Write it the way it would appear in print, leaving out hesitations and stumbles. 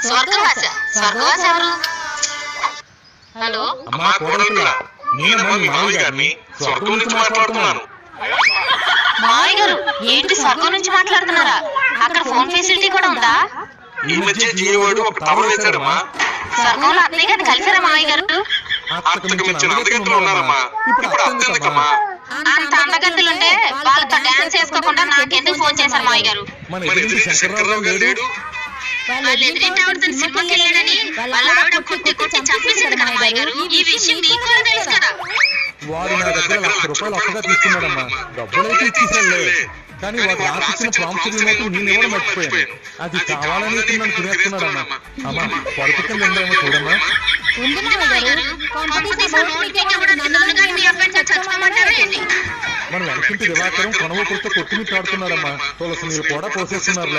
స్వర్గవాస స్వర్గవాస ఎవరు? హలో అమ్మా కోడలిపిల్ల, నేనమ్మా మీ మామయ్య గారిని స్వర్గం నుంచి మాట్లాడుతున్నాను. మామయ్య గారు ఏంటి స్వర్గం నుంచి మాట్లాడుతున్నారా? అక్కడ ఫోన్ ఫెసిలిటీ కూడా ఉందా? ఈ మధ్య జియోవాడు ఒక టవర్ వేశాడమ్మా. స్వర్గంలో అత్తయ్య గారిని కలిసారా మామయ్య గారు? అత్తకు మించిన అందగత్తెలు ఉన్నారమ్మా. ఇప్పుడు అత్తెందుకమ్మా? అంత అందగత్తులుంటే వాళ్ళతో డాన్స్ చేసుకోకుండా నాకెందుకు ఫోన్ చేశారు మామయ్య గారు? మన ఎదురు శంకర్రావు లేడు. వాళ్ళు ఎదురింటి ఆవిడతో సినిమాకి వెళ్ళాడని వాళ్ళ ఆవిడ కొట్టి కొట్టి చంపేసింది కదా మామయ్య గారు. ఈ విషయం మీకు కూడా తెలుసు కదా? వాడు నా దగ్గర ₹1,00,000 అప్పుగా తీసుకున్నాడమ్మా. డబ్బులైతే ఇచ్చేసాడులే, కానీ వాడు రాసిచ్చిన ప్రాముఖ్యత మాత్రం నేను ఎవరు మర్చిపోయాను. అది కావాలని నన్ను తినేస్తున్నాడమ్మా. అమ్మా పడుపు కింద ఉందేమో చూడమ్మా. మన వెనకింటి దివాకరం కొనవకులతో కొట్టుమిట్టాడుతున్నాడమ్మా. తులసి నీళ్ళు కూడా పోసేస్తున్నారు.